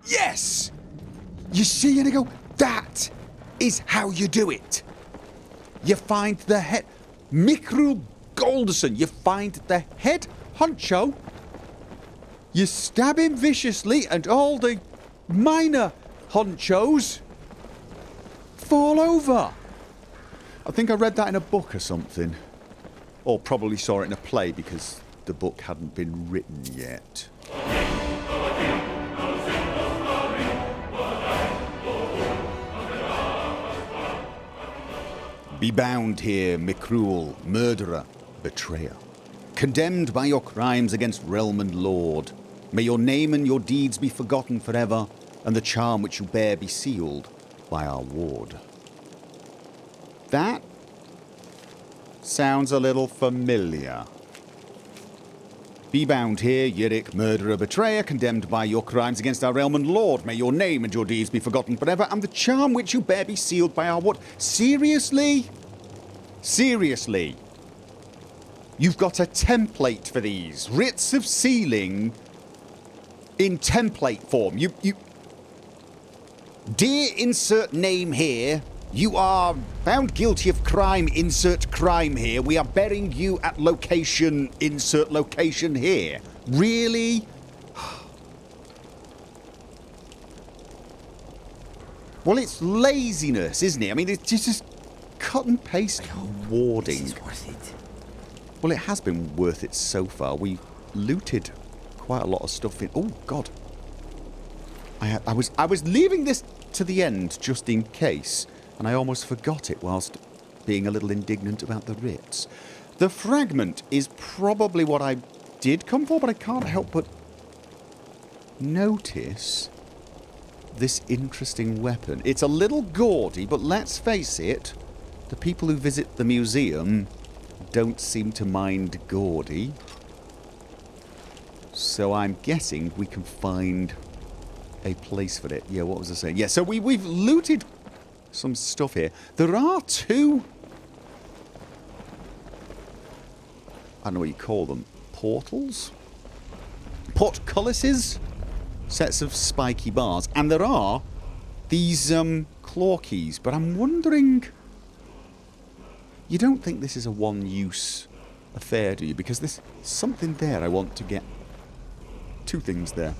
Yes! You see, and I go, that is how you do it. You find the head... Mikru Golderson, you find the head honcho, you stab him viciously, and all the minor honchos fall over. I think I read that in a book or something. Or probably saw it in a play because the book hadn't been written yet. Be bound here, Mikruel, murderer, betrayer. Condemned by your crimes against realm and lord. May your name and your deeds be forgotten forever, and the charm which you bear be sealed by our ward. That sounds a little familiar. Be bound here, Yirik, murderer, betrayer, condemned by your crimes against our realm and lord. May your name and your deeds be forgotten forever, and the charm which you bear be sealed by our ward. Seriously? Seriously? You've got a template for these. Writs of sealing in template form. Dear insert name here, you are found guilty of crime, insert crime here. We are burying you at location, insert location here. Really? Well, it's laziness, isn't it? I mean, it's just cut and paste warding. This is worth it. Well, it has been worth it so far. We looted quite a lot of stuff in... Oh, God. I was leaving this to the end just in case, and I almost forgot it whilst being a little indignant about the writs. The fragment is probably what I did come for, but I can't help but notice this interesting weapon. It's a little gaudy, but let's face it, the people who visit the museum don't seem to mind gaudy. So I'm guessing we can find a place for it. Yeah, what was I saying? Yeah, so we've looted some stuff here. There are two... I don't know what you call them. Portals? Portcullises? Sets of spiky bars. And there are these claw keys. But I'm wondering... You don't think this is a one-use affair, do you? Because there's something there I want to get. Two things there.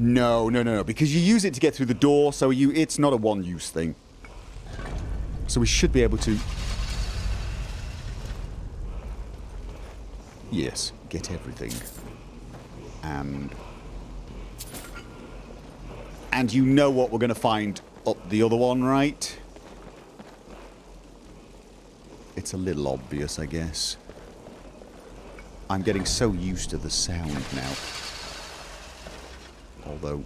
No, because you use it to get through the door, so it's not a one-use thing. So we should be able to... Yes, get everything. And you know what we're going to find up the other one, right? It's a little obvious, I guess. I'm getting so used to the sound now. Although,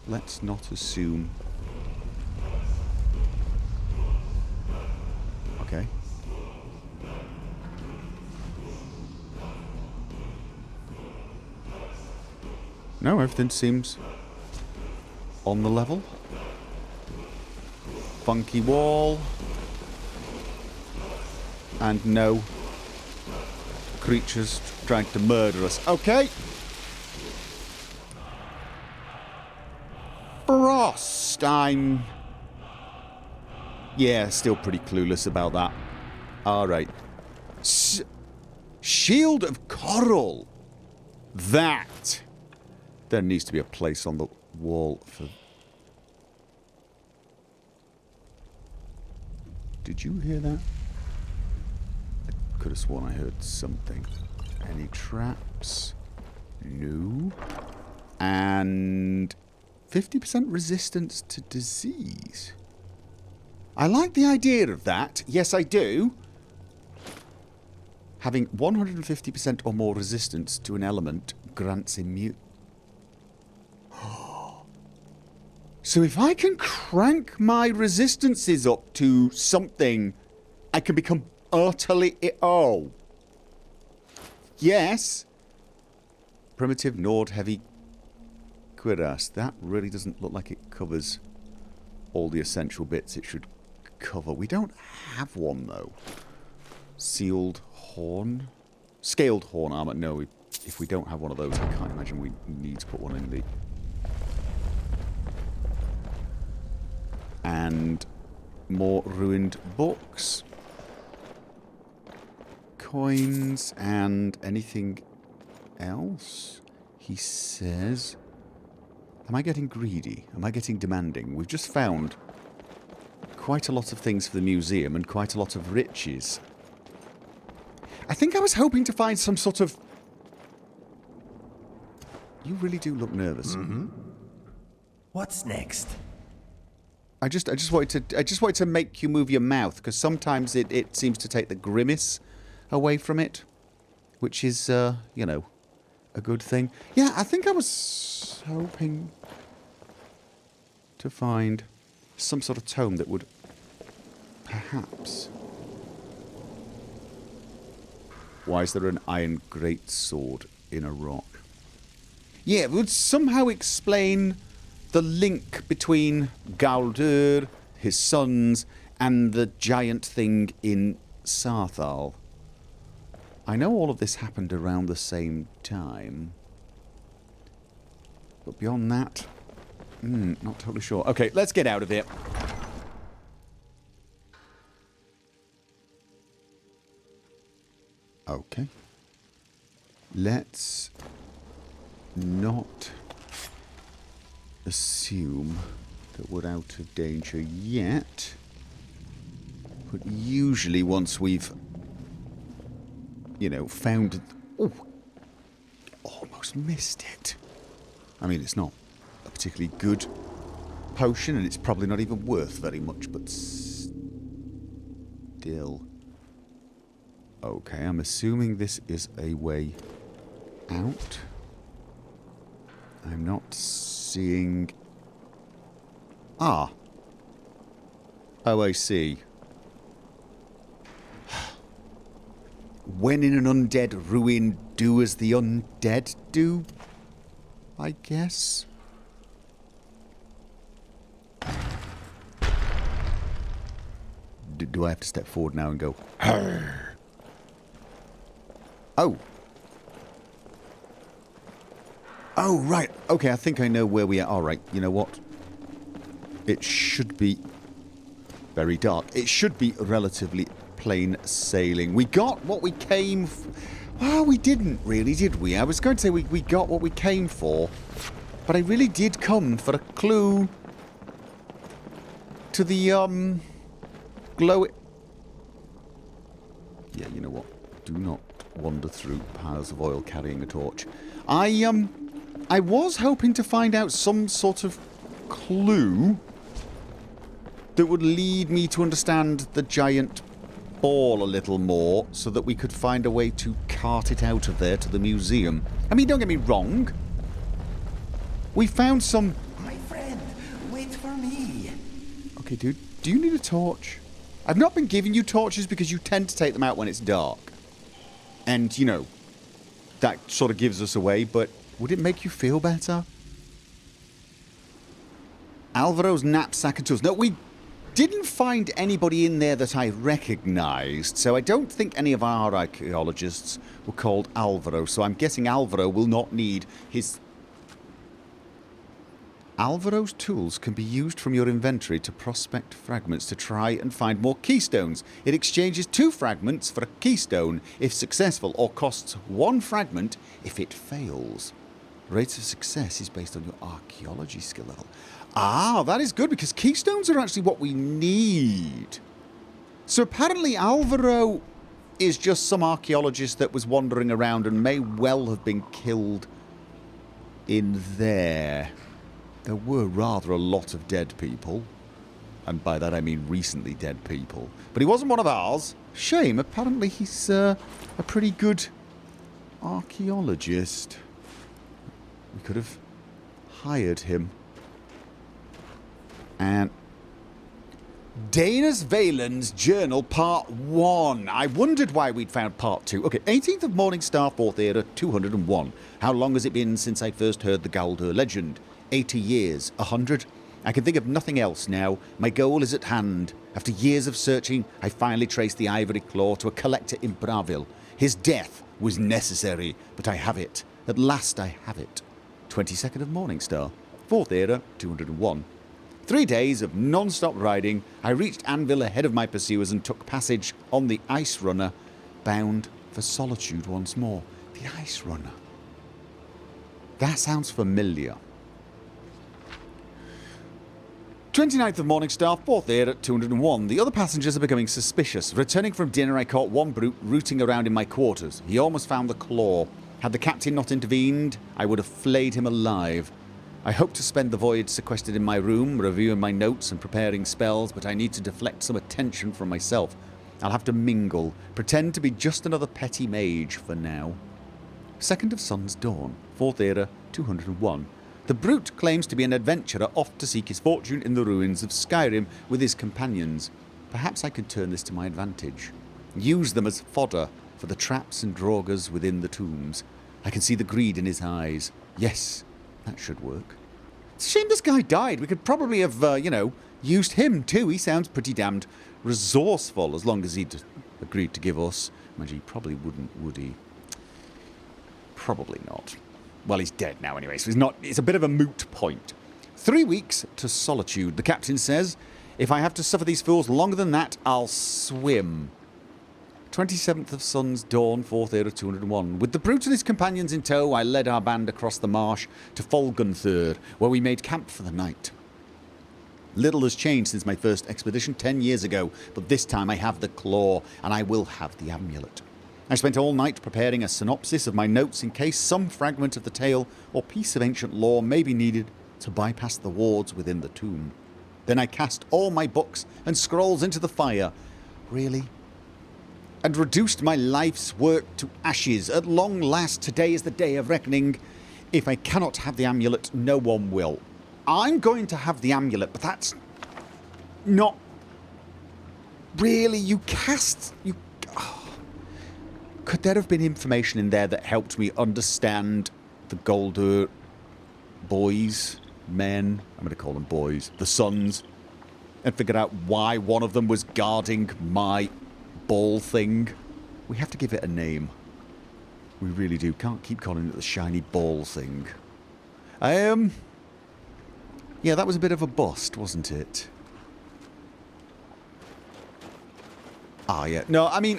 let's not assume... Okay. No, everything seems on the level. Funky wall. And no creatures trying to murder us. Okay. Frost. Yeah, still pretty clueless about that. Alright. Shield of Coral. That. There needs to be a place on the wall for... Did you hear that? I could have sworn I heard something. Any traps? No. And 50% resistance to disease. I like the idea of that. Yes, I do. Having 150% or more resistance to an element grants immune. So if I can crank my resistances up to something, I can become utterly... Oh. Yes. Primitive Nord Heavy Cuirass. That really doesn't look like it covers all the essential bits it should cover. We don't have one, though. Sealed Horn. Scaled Horn Armor. No, we if we don't have one of those, I can't imagine we need to put one in the... And more ruined books. Coins and anything else? He says... Am I getting greedy? Am I getting demanding? We've just found quite a lot of things for the museum and quite a lot of riches. I think I was hoping to find some sort of... You really do look nervous. Mm-hmm. What's next? I just wanted to make you move your mouth, because sometimes it seems to take the grimace away from it, which is, you know, a good thing. Yeah, I think I was hoping to find some sort of tome that would perhaps... Why is there an iron greatsword in a rock? Yeah, it would somehow explain the link between Galdur, his sons, and the giant thing in Sarthal. I know all of this happened around the same time. But beyond that, not totally sure. Okay, let's get out of here. Okay. Let's not assume that we're out of danger yet. But usually once we've, you know, found... Oh, almost missed it. I mean, it's not a particularly good potion, and it's probably not even worth very much, but still... Okay, I'm assuming this is a way out. I'm not seeing... Ah. Oh, I see. When in an undead ruin, do as the undead do, I guess. Do I have to step forward now and go, Arr! Oh. Oh, right. Okay, I think I know where we are. All right, you know what? It should be very dark. It should be relatively plain sailing. We got what we came for. Well, we didn't really, did we? I was going to say we got what we came for, but I really did come for a clue to the, glow... Yeah, you know what? Do not wander through piles of oil carrying a torch. I was hoping to find out some sort of clue that would lead me to understand the giant ball a little more, so that we could find a way to cart it out of there to the museum. I mean, don't get me wrong. We found some... My friend, wait for me. Okay, dude, do you need a torch? I've not been giving you torches because you tend to take them out when it's dark. And, you know, that sort of gives us away, but would it make you feel better? Alvaro's knapsack and tools. No, we didn't find anybody in there that I recognised, so I don't think any of our archaeologists were called Alvaro, so I'm guessing Alvaro will not need his... Alvaro's tools can be used from your inventory to prospect fragments to try and find more keystones. It exchanges 2 fragments for a keystone if successful, or costs 1 fragment if it fails. Rate of success is based on your archaeology skill level. Ah, that is good, because keystones are actually what we need. So apparently Alvaro is just some archaeologist that was wandering around and may well have been killed in there. There were rather a lot of dead people. And by that I mean recently dead people. But he wasn't one of ours. Shame, apparently he's a pretty good archaeologist. We could have hired him. And Danas Valen's Journal Part 1. I wondered why we'd found Part 2. Okay, 18th of Morningstar, 4th Era, 201. How long has it been since I first heard the Galdur legend? 80 years. 100? I can think of nothing else now. My goal is at hand. After years of searching, I finally traced the ivory claw to a collector in Bravil. His death was necessary, but I have it. At last I have it. 22nd of Morningstar. 4th Era, 201. 3 days of non-stop riding, I reached Anvil ahead of my pursuers and took passage on the Ice Runner, bound for Solitude once more. The Ice Runner. That sounds familiar. 29th of Morningstar, 4th Era, 201. The other passengers are becoming suspicious. Returning from dinner, I caught one brute rooting around in my quarters. He almost found the claw. Had the captain not intervened, I would have flayed him alive. I hope to spend the voyage sequestered in my room, reviewing my notes and preparing spells, but I need to deflect some attention from myself. I'll have to mingle, pretend to be just another petty mage for now. 2nd of Sun's Dawn, 4th Era, 201. The brute claims to be an adventurer off to seek his fortune in the ruins of Skyrim with his companions. Perhaps I could turn this to my advantage. Use them as fodder for the traps and draugrs within the tombs. I can see the greed in his eyes. Yes, that should work. It's a shame this guy died. We could probably have, used him too. He sounds pretty damned resourceful, as long as he'd agreed to give us. Mind you, he probably wouldn't, would he? Probably not. Well, he's dead now anyway, so it's a bit of a moot point. 3 weeks to Solitude, the captain says. If I have to suffer these fools longer than that, I'll swim. 27th of Sun's Dawn, 4th Era, 201. With the brute and his companions in tow, I led our band across the marsh to Folgunthur, where we made camp for the night. Little has changed since my first expedition 10 years ago, but this time I have the claw, and I will have the amulet. I spent all night preparing a synopsis of my notes in case some fragment of the tale or piece of ancient lore may be needed to bypass the wards within the tomb. Then I cast all my books and scrolls into the fire. Really? And reduced my life's work to ashes. At long last, today is the day of reckoning. If I cannot have the amulet, no one will. I'm going to have the amulet, but that's not really... Could there have been information in there that helped me understand the Golder boys, men, I'm going to call them boys, the sons, and figure out why one of them was guarding my ball thing? We have to give it a name. We really do. Can't keep calling it the shiny ball thing. Yeah, that was a bit of a bust, wasn't it? Ah, yeah. No, I mean,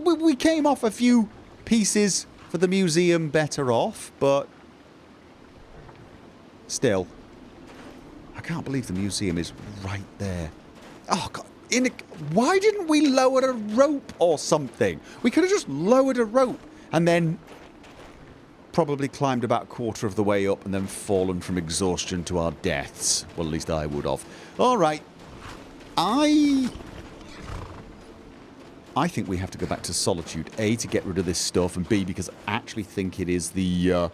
we came off a few pieces for the museum better off, but still. I can't believe the museum is right there. Oh, God. Why didn't we lower a rope or something? We could have just lowered a rope and then probably climbed about a quarter of the way up and then fallen from exhaustion to our deaths. Well, at least I would have. All right. I think we have to go back to Solitude. A, to get rid of this stuff, and B, because I actually think it is the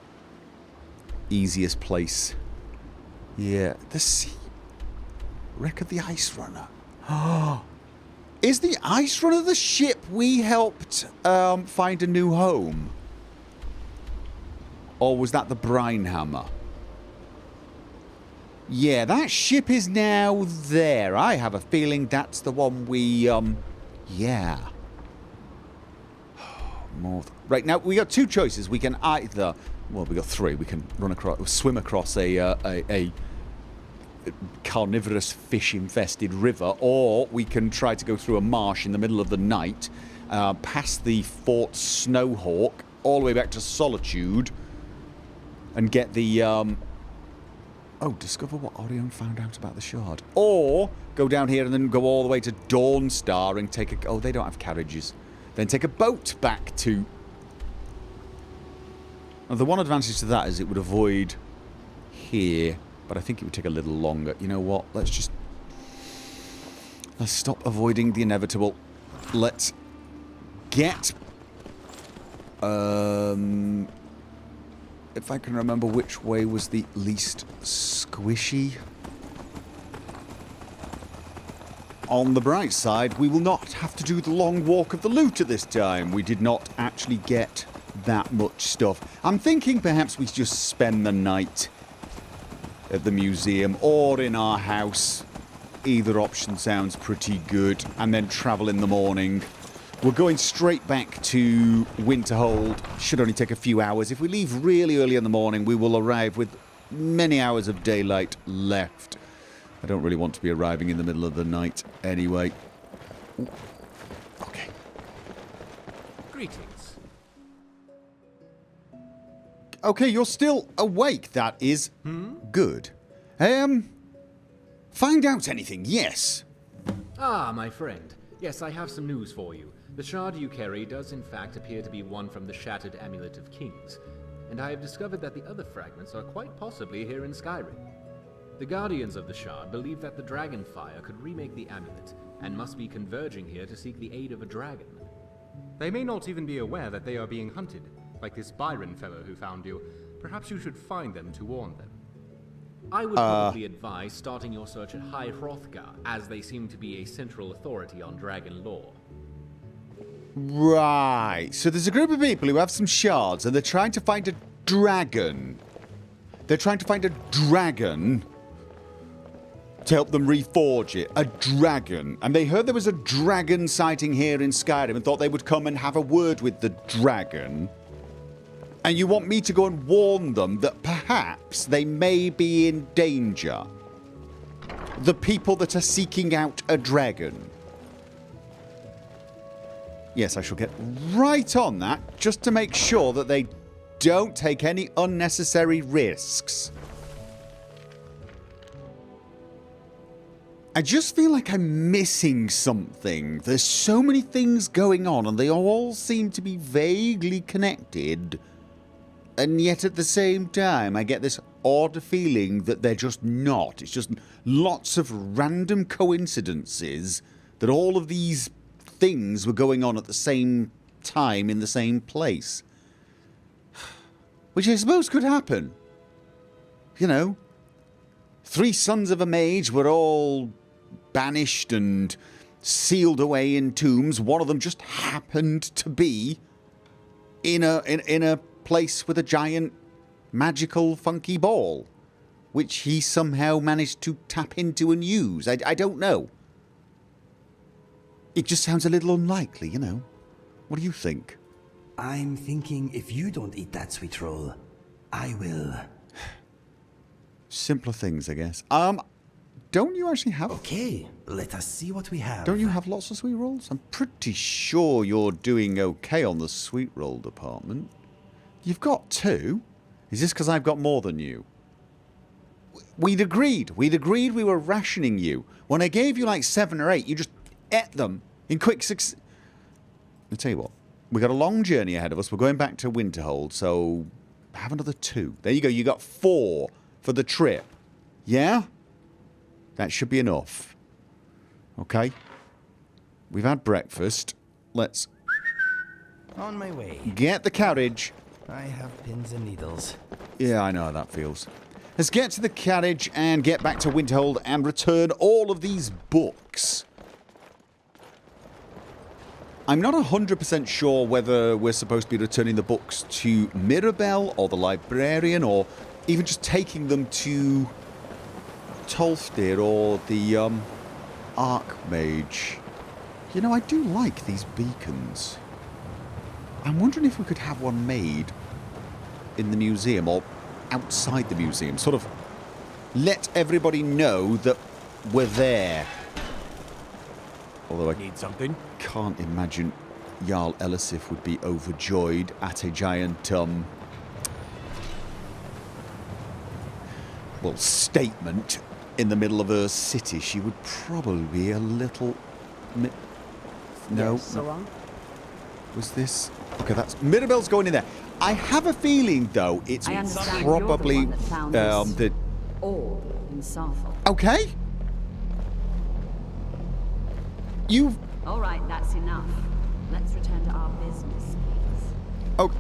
easiest place. Yeah, the sea. Wreck of the Ice Runner. Is the Ice Runner the ship we helped find a new home? Or was that the Brine Hammer? Yeah, that ship is now there. I have a feeling that's the one we, yeah. Right, now we got two choices. We can either, well, we got three. We can swim across a carnivorous fish-infested river, or we can try to go through a marsh in the middle of the night, past the Fort Snowhawk, all the way back to Solitude, and get the, discover what Orion found out about the shard. Or go down here and then go all the way to Dawnstar and take a... Oh, they don't have carriages. Then take a boat back to... Now, the one advantage to that is it would avoid here, but I think it would take a little longer. You know what? Let's stop avoiding the inevitable. Let's get... if I can remember which way was the least squishy. On the bright side, we will not have to do the long walk of the loot at this time. We did not actually get that much stuff. I'm thinking perhaps we just spend the night at the museum or in our house. Either option sounds pretty good. And then travel in the morning. We're going straight back to Winterhold. Should only take a few hours. If we leave really early in the morning, we will arrive with many hours of daylight left. I don't really want to be arriving in the middle of the night anyway. Ooh. Okay. Greetings. Okay, you're still awake. That is good. Find out anything, yes. Ah, my friend. Yes, I have some news for you. The shard you carry does in fact appear to be one from the Shattered Amulet of Kings, and I have discovered that the other fragments are quite possibly here in Skyrim. The Guardians of the Shard believe that the Dragonfire could remake the amulet, and must be converging here to seek the aid of a dragon. They may not even be aware that they are being hunted, like this Byron fellow who found you. Perhaps you should find them to warn them. I would probably advise starting your search at High Hrothgar, as they seem to be a central authority on dragon lore. Right. So there's a group of people who have some shards, and they're trying to find a dragon. They're trying to find a dragon to help them reforge it. A dragon. And they heard there was a dragon sighting here in Skyrim and thought they would come and have a word with the dragon. And you want me to go and warn them that perhaps they may be in danger. The people that are seeking out a dragon. Yes, I shall get right on that, just to make sure that they don't take any unnecessary risks. I just feel like I'm missing something. There's so many things going on, and they all seem to be vaguely connected. And yet at the same time, I get this odd feeling that they're just not. It's just lots of random coincidences that all of these things were going on at the same time in the same place. Which I suppose could happen. You know, 3 sons of a mage were all banished and sealed away in tombs. One of them just happened to be in a place with a giant magical funky ball, which he somehow managed to tap into and use. I don't know. It just sounds a little unlikely, you know. What do you think? I'm thinking if you don't eat that sweet roll, I will. Simpler things, I guess. Don't you actually have... Okay, let us see what we have. Don't you have lots of sweet rolls? I'm pretty sure you're doing okay on the sweet roll department. You've got 2. Is this because I've got more than you? We'd agreed. We'd agreed we were rationing you. When I gave you like 7 or 8, you just ate them in quick succession. I'll tell you what. We've got a long journey ahead of us. We're going back to Winterhold, so have another 2. There you go. You got 4 for the trip. Yeah? That should be enough. Okay. We've had breakfast. Let's On my way. get the carriage. I have pins and needles. Yeah, I know how that feels. Let's get to the carriage and get back to Winterhold and return all of these books. I'm not 100% sure whether we're supposed to be returning the books to Mirabelle or the librarian, or even just taking them to Tolfdir or the Archmage. You know, I do like these beacons. I'm wondering if we could have one made in the museum or outside the museum. Sort of let everybody know that we're there. Although I Need something? can't imagine Jarl Elisif would be overjoyed at a giant, well, statement in the middle of her city. She would probably be a little... No. Yes, so on. Was this... Okay, that's... Mirabelle's going in there. I have a feeling, though, it's I understand probably... you're the one that found this the... orb in Sarthal. Okay. You've... All right, that's enough. Let's return to our business, please. Oh,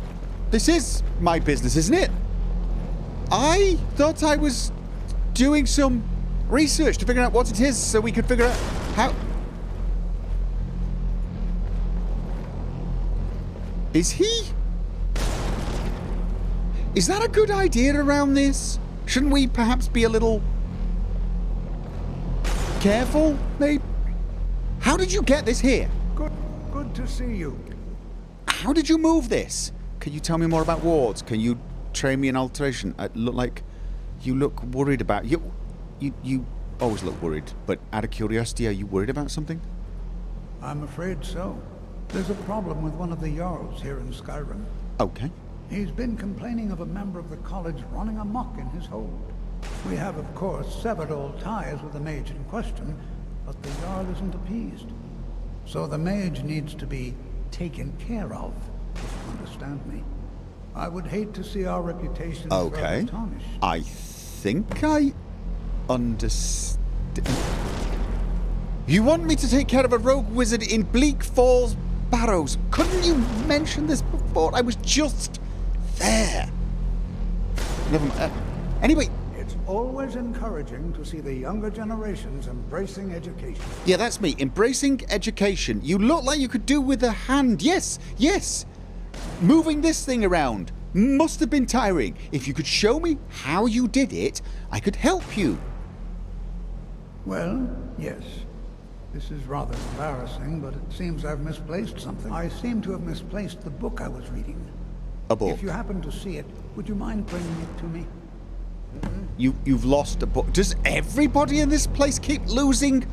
this is my business, isn't it? I thought I was doing some research to figure out what it is so we could figure out how... Is he... Is that a good idea around this? Shouldn't we perhaps be a little... careful, maybe? How did you get this here? Good to see you. How did you move this? Can you tell me more about wards? Can you train me in alteration? I look like you look worried about you always look worried, but out of curiosity, are you worried about something? I'm afraid so. There's a problem with one of the Jarls here in Skyrim. Okay. He's been complaining of a member of the college running amok in his hold. We have, of course, severed all ties with the mage in question, but the Jarl isn't appeased. So the mage needs to be taken care of, if you understand me. I would hate to see our reputation further tarnished. I think I understand. You want me to take care of a rogue wizard in Bleak Falls Barrows? Couldn't you mention this before? I was just there. Never mind. Anyway. It's always encouraging to see the younger generations embracing education. Yeah, that's me. Embracing education. You look like you could do with a hand. Yes, yes. Moving this thing around must have been tiring. If you could show me how you did it, I could help you. Well, yes. This is rather embarrassing, but it seems I've misplaced something. I seem to have misplaced the book I was reading. A book? If you happen to see it, would you mind bringing it to me? You've lost a book. Does everybody in this place keep losing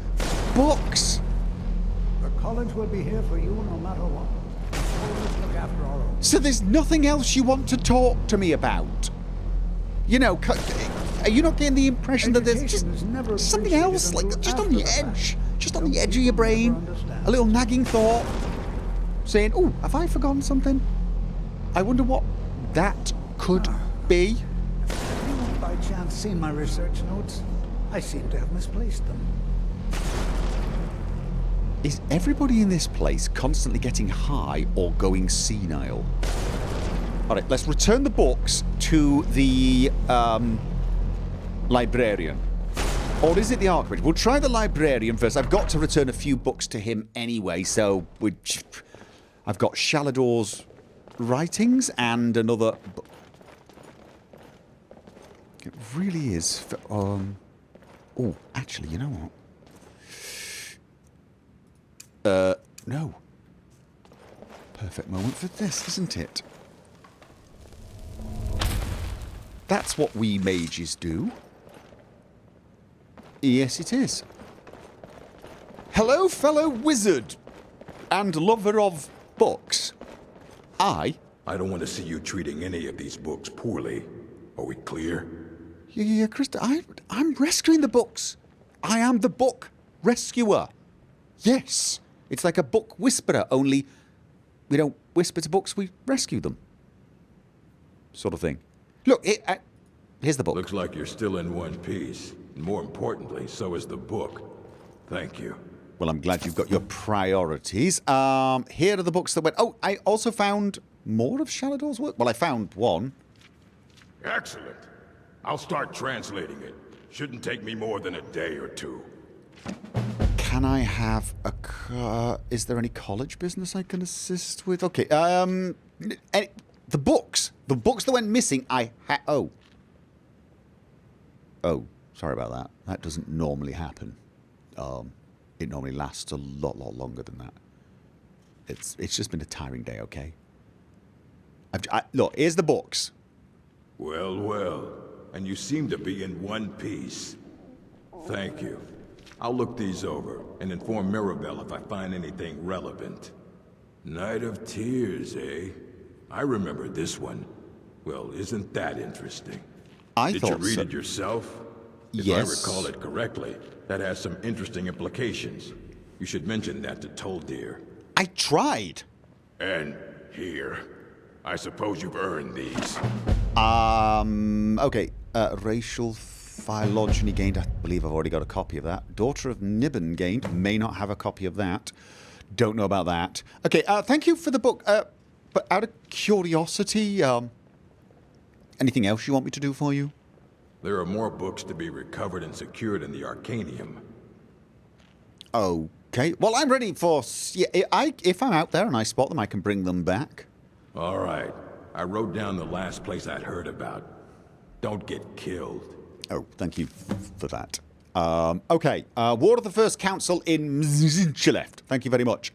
books? The college will be here for you no matter what. Always look after our own. So there's nothing else you want to talk to me about? You know, are you not getting the impression that there's just something else, like just on the edge? Just on the edge of your brain? A little nagging thought? Saying, oh, have I forgotten something? I wonder what that could be. Have you by chance seen my research notes? I seem to have misplaced them. Is everybody in this place constantly getting high or going senile? Alright, let's return the books to the librarian. Or is it the archmage? We'll try the librarian first. I've got to return a few books to him anyway, so I've got Shalador's writings and another book. It really is. Oh, actually, you know what? No. Perfect moment for this, isn't it? That's what we mages do. Yes, it is. Hello, fellow wizard and lover of books. I don't want to see you treating any of these books poorly. Are we clear? Yeah, Krista, I'm rescuing the books. I am the book rescuer. Yes. It's like a book whisperer, only we don't whisper to books, we rescue them. Sort of thing. Look, here's the book. Looks like you're still in one piece. And more importantly, so is the book. Thank you. Well, I'm glad you've got your priorities. Here are the books that went... Oh, I also found more of Shalador's work. Well, I found one. Excellent. I'll start translating it. Shouldn't take me more than a day or two. Can I have a... is there any college business I can assist with? Okay, the books. The books that went missing, Oh, sorry about that. That doesn't normally happen. It normally lasts a lot longer than that. It's just been a tiring day, okay? Look, here's the books. Well. And you seem to be in one piece. Thank you. I'll look these over and inform Mirabelle if I find anything relevant. Night of Tears, eh? I remember this one. Well, isn't that interesting? Did you read it yourself? Yes. If I recall it correctly, that has some interesting implications. You should mention that to Toldir. I tried. And here. I suppose you've earned these. Okay. Racial phylogeny gained. I believe I've already got a copy of that. Daughter of Nibbon gained. May not have a copy of that. Don't know about that. Okay, thank you for the book. But out of curiosity, anything else you want me to do for you? There are more books to be recovered and secured in the Arcanium. Okay. Well, I'm ready for... Yeah, if I'm out there and I spot them, I can bring them back. All right. I wrote down the last place I'd heard about. Don't get killed. Oh, thank you for that. Okay. Ward of the First Council in Mzinchileft. Thank you very much.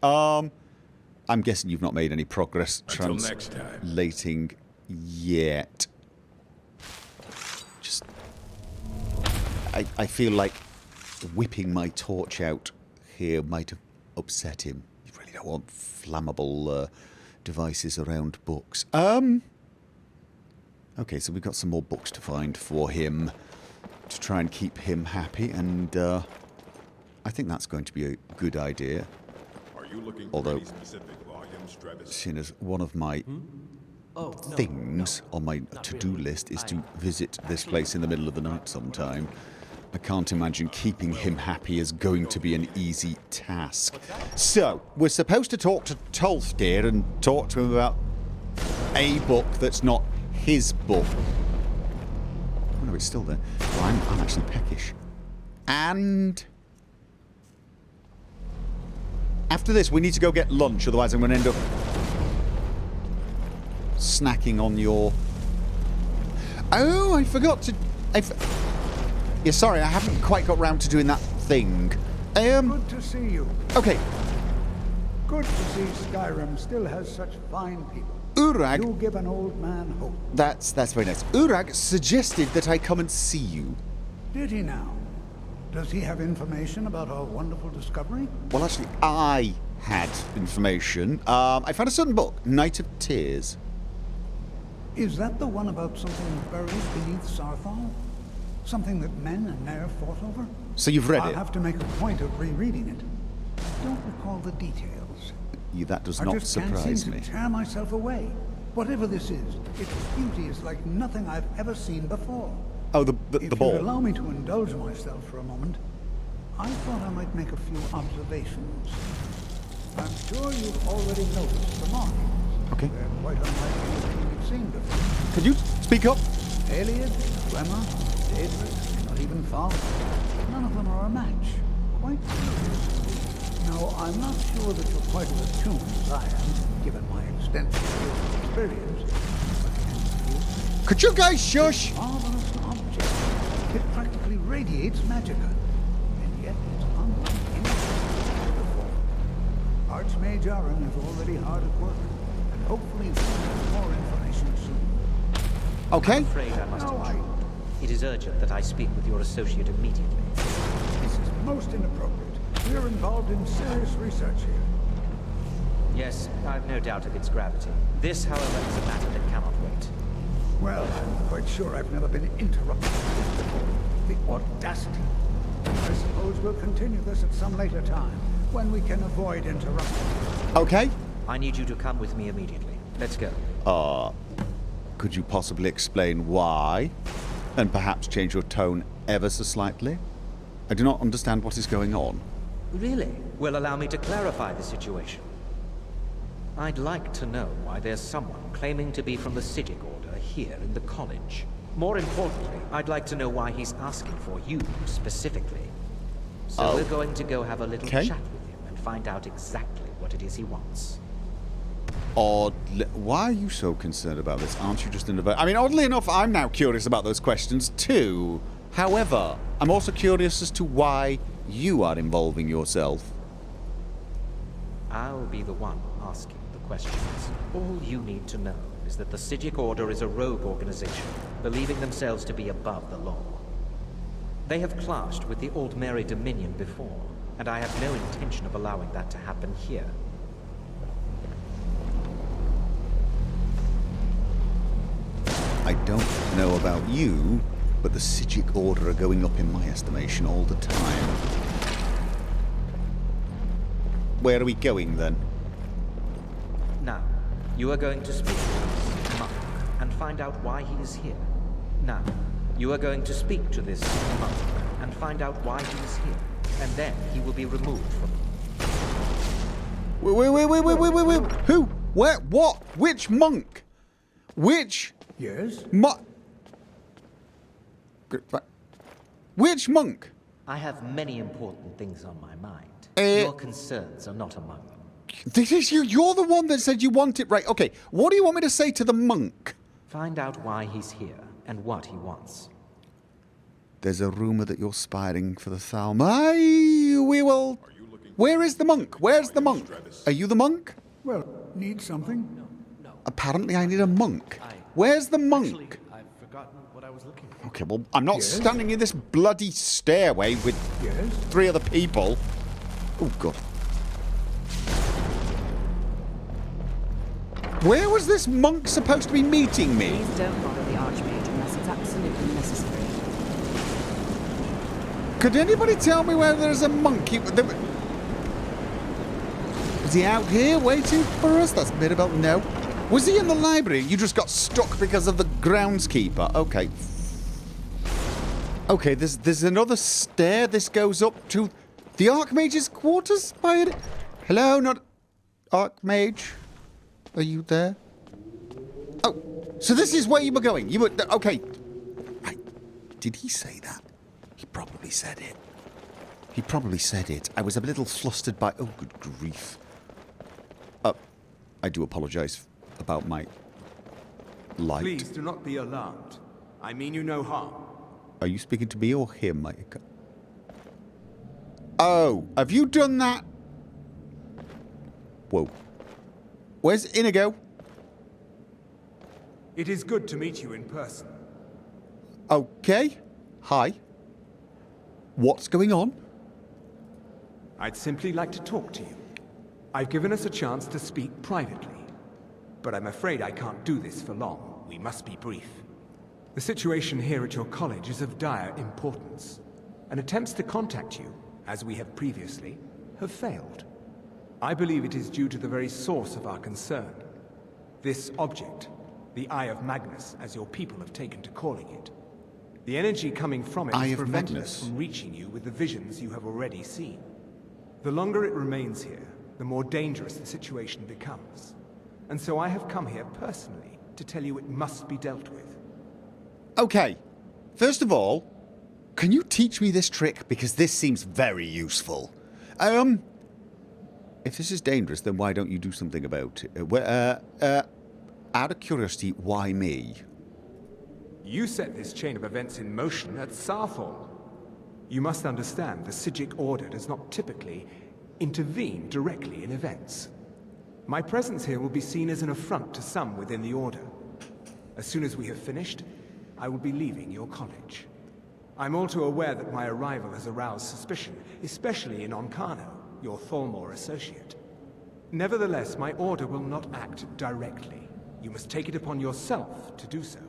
I'm guessing you've not made any progress Until next time. translating yet. Just... I feel like whipping my torch out here might have upset him. You really don't want flammable devices around books. Okay, so we've got some more books to find for him to try and keep him happy, and I think that's going to be a good idea. Are you looking Although, for any specific volumes, Travis? seeing as one of my things on my to-do list is to visit this place in the middle of the night sometime, I can't imagine keeping him happy is going to be an easy task. So, we're supposed to talk to Tolfdir and talk to him about a book that's not his book. Oh no, it's still there. Well, I'm actually peckish. And... after this, we need to go get lunch, otherwise I'm going to end up snacking on your... Oh, I forgot to... Yeah, sorry, I haven't quite got round to doing that thing. Good to see you. Okay. Good to see Skyrim still has such fine people. Urag... You give an old man hope. That's very nice. Urag suggested that I come and see you. Did he now? Does he have information about our wonderful discovery? Well, actually, I had information. I found a certain book, Night of Tears. Is that the one about something buried beneath Sarthal? Something that men and Nair fought over? So you've read I'll it? have to make a point of rereading it. I don't recall the details. That does I not just can't surprise seem me. to tear myself away. Whatever this is, its beauty is like nothing I've ever seen before. Oh, the If ball. you'd allow me to indulge myself for a moment, I thought I might make a few observations. I'm sure you've already noticed the markings. Okay. They're quite unlike anything you've seen before. Could you speak up? Aliad, Tremor, Daedric, not even Fall. None of them are a match. Quite curious. Now, I'm not sure that you're quite as attuned as I am, given my extensive experience. But Could you guys shush? marvelous object. It practically radiates magicka. And yet it's unlike anything before. Archmage Aaron is already hard at work. And hopefully we'll have more information soon. Okay. I'm afraid I must intrude. It is urgent that I speak with your associate immediately. This is most inappropriate. We're involved in serious research here. Yes, I've no doubt of its gravity. This, however, is a matter that cannot wait. Well, I'm quite sure I've never been interrupted like this before. The audacity. I suppose we'll continue this at some later time, when we can avoid interruption. Okay. I need you to come with me immediately. Let's go. Could you possibly explain why? And perhaps change your tone ever so slightly? I do not understand what is going on. Really? Well, allow me to clarify the situation. I'd like to know why there's someone claiming to be from the Psijic Order here in the college. More importantly, I'd like to know why he's asking for you specifically. So we're going to go have a little chat with him and find out exactly what it is he wants. Why are you so concerned about this? Aren't you just in a... I mean, oddly enough, I'm now curious about those questions too. However, I'm also curious as to why you are involving yourself. I'll be the one asking the questions. All you need to know is that the Psijic Order is a rogue organization, believing themselves to be above the law. They have clashed with the Old Mary Dominion before, and I have no intention of allowing that to happen here. I don't know about you, but the Psijic Order are going up in my estimation all the time. Where are we going then? Now, you are going to speak to this monk and find out why he is here. Now, you are going to speak to this monk and find out why he is here. And then he will be removed from... Wait. Who? Where? What? Which monk? Which... Yes? Which monk? I have many important things on my mind. Your concerns are not among them. This is you. You're the one that said you want it right. Okay, what do you want me to say to the monk? Find out why he's here and what he wants. There's a rumor that you're spying for the Thalma. We will... Where is the monk? Where's the monk? Are you the monk? Well, need something? Apparently I need a monk. Where's the monk? I've forgotten what I was looking for. Okay, well, I'm not Yes? standing in this bloody stairway with Yes? 3 other people. Oh, God. Where was this monk supposed to be meeting me? Please don't bother the Archmage unless it's absolutely necessary. Could anybody tell me where there's a monk? Is he out here waiting for us? That's Mirabelle. No. Was he in the library? You just got stuck because of the groundskeeper. Okay. Okay, there's another stair. This goes up to the Archmage's quarters. Hello, not Archmage. Are you there? Oh, so this is where you were going. You were okay. Right. Did he say that? He probably said it. He probably said it. I was a little flustered by... Oh, good grief. I do apologise about my light. Please do not be alarmed. I mean you no harm. Are you speaking to me or him, Mike? Oh, have you done that? Whoa. Where's Inigo? It is good to meet you in person. Okay. Hi. What's going on? I'd simply like to talk to you. I've given us a chance to speak privately. But I'm afraid I can't do this for long. We must be brief. The situation here at your college is of dire importance, and attempts to contact you, as we have previously, have failed. I believe it is due to the very source of our concern. This object, the Eye of Magnus, as your people have taken to calling it. The energy coming from it has prevented us from reaching you with the visions you have already seen. The longer it remains here, the more dangerous the situation becomes. And so I have come here personally to tell you it must be dealt with. Okay. First of all, can you teach me this trick? Because this seems very useful. If this is dangerous, then why don't you do something about it? Out of curiosity, why me? You set this chain of events in motion at Sarthal. You must understand the Psijic Order does not typically intervene directly in events. My presence here will be seen as an affront to some within the Order. As soon as we have finished, I will be leaving your college. I'm all too aware that my arrival has aroused suspicion, especially in Onkano, your Thalmor associate. Nevertheless, my Order will not act directly. You must take it upon yourself to do so.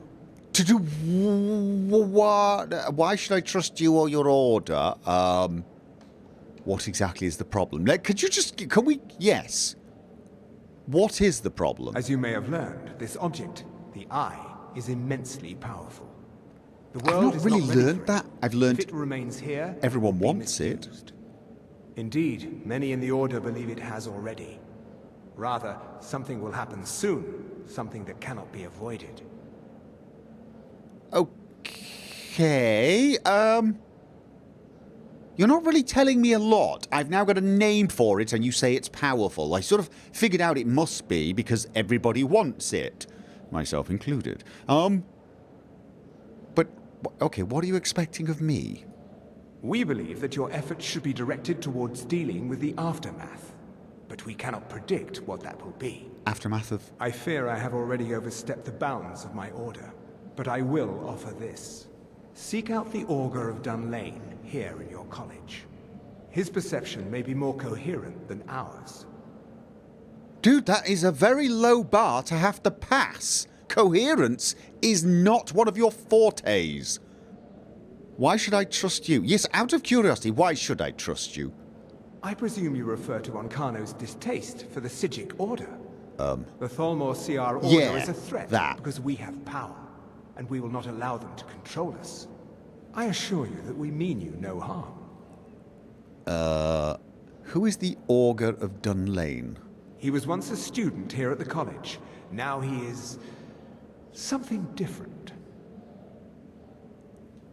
To do what? Why should I trust you or your Order? What exactly is the problem? Like, could you just... Can we... Yes. What is the problem? As you may have learned, this object, the Eye, is immensely powerful. The I've world not really learned that. I've learned if it remains here, everyone it will be wants it. misused. Indeed, many in the Order believe it has already. Rather, something will happen soon, something that cannot be avoided. Okay, you're not really telling me a lot. I've now got a name for it and you say it's powerful. I sort of figured out it must be because everybody wants it. Myself included. But, okay, what are you expecting of me? We believe that your efforts should be directed towards dealing with the aftermath. But we cannot predict what that will be. Aftermath of... I fear I have already overstepped the bounds of my Order. But I will offer this. Seek out the Augur of Dunlane here in your college. His perception may be more coherent than ours. Dude, that is a very low bar to have to pass. Coherence is not one of your fortes. Why should I trust you? Yes, out of curiosity, why should I trust you? I presume you refer to Onkano's distaste for the Psijic Order. The Thalmor see our Order Yeah, as a threat that. because we have power, and we will not allow them to control us. I assure you that we mean you no harm. Who is the Augur of Dunlane? He was once a student here at the college. Now he is... something different.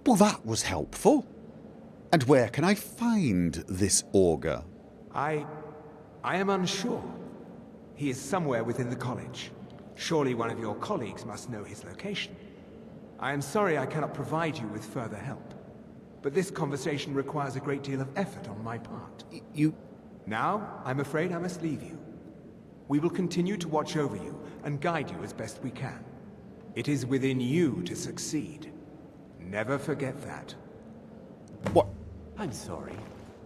Well, that was helpful. And where can I find this Augur? I am unsure. He is somewhere within the college. Surely one of your colleagues must know his location. I am sorry I cannot provide you with further help. But this conversation requires a great deal of effort on my part. You... Now, I'm afraid I must leave you. We will continue to watch over you and guide you as best we can. It is within you to succeed. Never forget that. What? I'm sorry.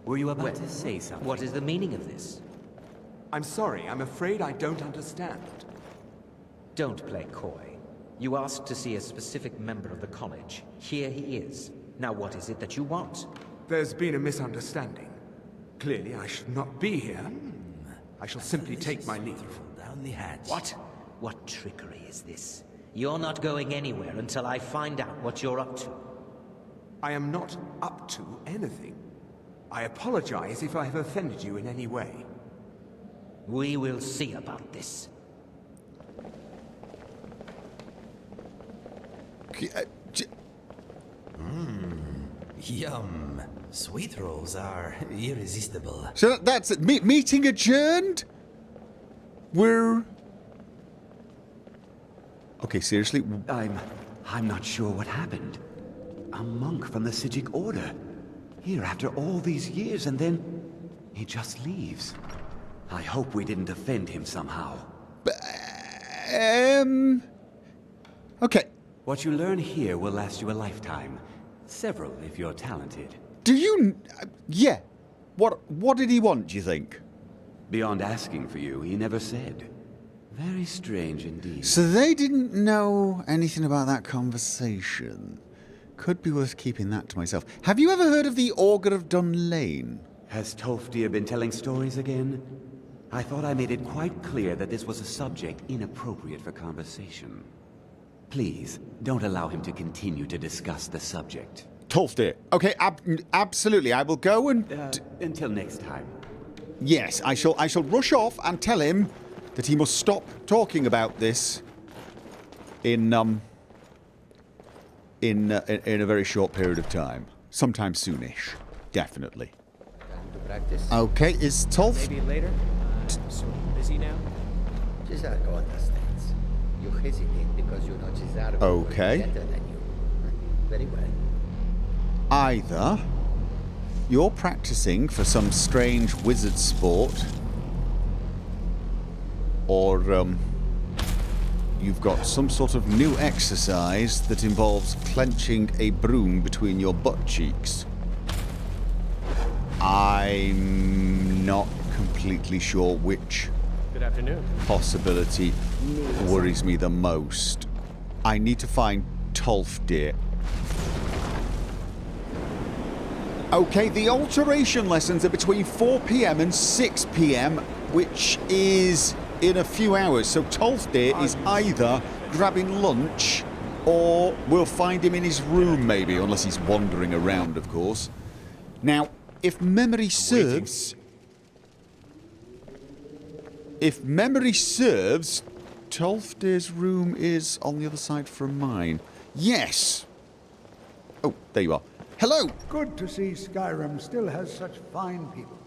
Were you about to say something? What is the meaning of this? I'm sorry, I'm afraid I don't understand. Don't play coy. You asked to see a specific member of the college. Here he is. Now what is it that you want? There's been a misunderstanding. Clearly, I should not be here. I shall simply take my leave. Down the hatch. What? What trickery is this? You're not going anywhere until I find out what you're up to. I am not up to anything. I apologize if I have offended you in any way. We will see about this. Yum. Sweet rolls are irresistible. So that's it. Meeting adjourned? We're... Okay, seriously? I'm not sure what happened. A monk from the Sijic Order. Here after all these years, and then he just leaves. I hope we didn't offend him somehow. Okay. What you learn here will last you a lifetime. Several, if you're talented. Do you... yeah. What did he want, do you think? Beyond asking for you, he never said. Very strange indeed. So they didn't know anything about that conversation. Could be worth keeping that to myself. Have you ever heard of the Augur of Dunlane? Has Tolfdir been telling stories again? I thought I made it quite clear that this was a subject inappropriate for conversation. Please, don't allow him to continue to discuss the subject. Tolfdir. Okay, absolutely. I will go and... until next time. Yes, I shall rush off and tell him that he must stop talking about this in a very short period of time. Sometime soonish. Definitely. Time to practice. Okay, is Tolf... Maybe later? I'm so busy now. Cesaro understands. You hesitate because you know Cesaro will be Okay. better than you. Very well. Either you're practicing for some strange wizard sport, or you've got some sort of new exercise that involves clenching a broom between your butt cheeks. I'm not completely sure which Good afternoon. possibility worries me the most. I need to find Tolfdir. Okay, the alteration lessons are between 4 PM and 6 PM, which is in a few hours. So Tolfdir is either grabbing lunch or we'll find him in his room maybe, unless he's wandering around, of course. Now, if memory serves... If memory serves, Tolfdir's room is on the other side from mine. Yes! Oh, there you are. Hello! Good to see Skyrim still has such fine people.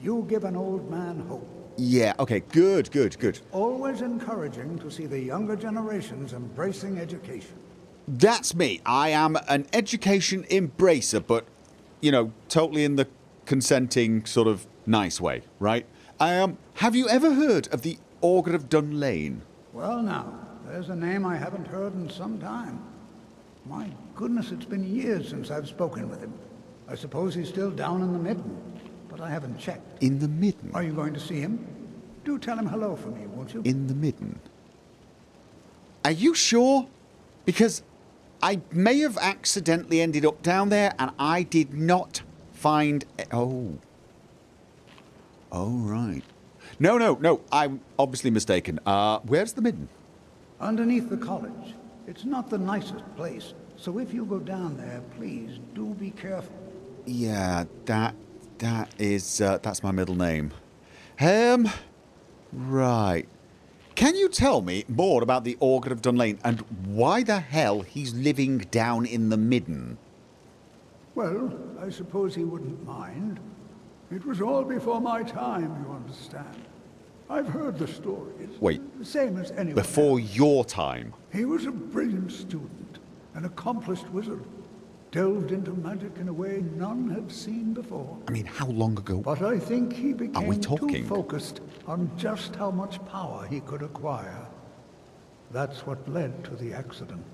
You give an old man hope. Yeah, okay, good. Always encouraging to see the younger generations embracing education. That's me. I am an education embracer, but, you know, totally in the consenting sort of nice way, right? Have you ever heard of the Augur of Dunlane? Well now, there's a name I haven't heard in some time. My goodness, it's been years since I've spoken with him. I suppose he's still down in the Midden, but I haven't checked. In the Midden? Are you going to see him? Do tell him hello for me, won't you? In the Midden? Are you sure? Because I may have accidentally ended up down there and I did not find... Oh, right. No, I'm obviously mistaken. Where's the Midden? Underneath the college. It's not the nicest place, so if you go down there, please do be careful. Yeah, that's my middle name. Right. Can you tell me more about the Augur of Dunlane and why the hell he's living down in the Midden? Well, I suppose he wouldn't mind. It was all before my time, you understand. I've heard the stories. Wait. The same as anyone Before else. your time? He was a brilliant student, an accomplished wizard. delved into magic in a way none had seen before. I mean, how long ago? But I think he Are we became too talking? focused on just how much power he could acquire. That's what led to the accident.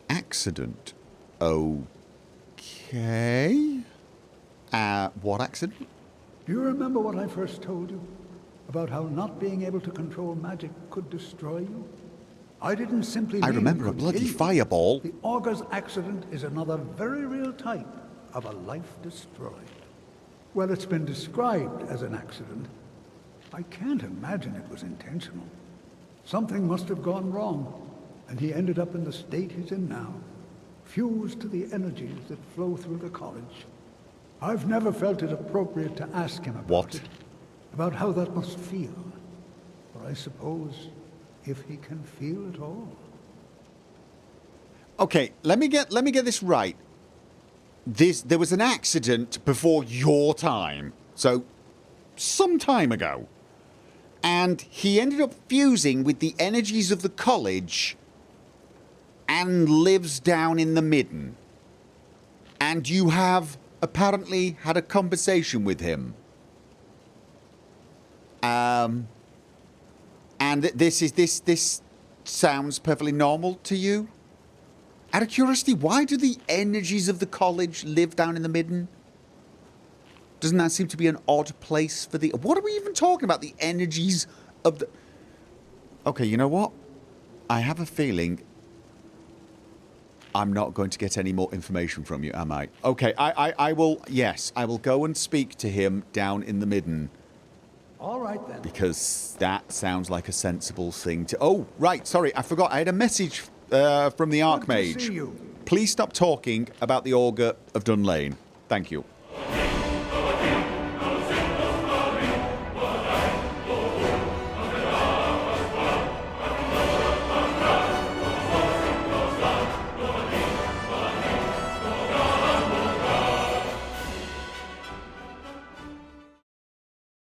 Accident? Okay. What accident? Do you remember what I first told you? About how not being able to control magic could destroy you? I didn't simply I mean remember it a could bloody kill you. fireball. The Augur's accident is another very real type of a life destroyed. Well, it's been described as an accident. I can't imagine it was intentional. Something must have gone wrong, and he ended up in the state he's in now, fused to the energies that flow through the college. I've never felt it appropriate to ask him about it, about how that must feel. Or I suppose, if he can feel at all. Okay, let me get this right. There was an accident before your time, so some time ago, and he ended up fusing with the energies of the college and lives down in the midden. And you have apparently had a conversation with him. And this sounds perfectly normal to you? Out of curiosity, why do the energies of the college live down in the midden? Doesn't that seem to be an odd place for the... What are we even talking about? The energies of the... Okay, you know what? I have a feeling I'm not going to get any more information from you, am I? Okay, I will... Yes, I will go and speak to him down in the midden. All right, then. Because that sounds like a sensible thing to... Oh, right, sorry, I forgot. I had a message from the Archmage. Good to see you. Please stop talking about the Augur of Dunlane. Thank you.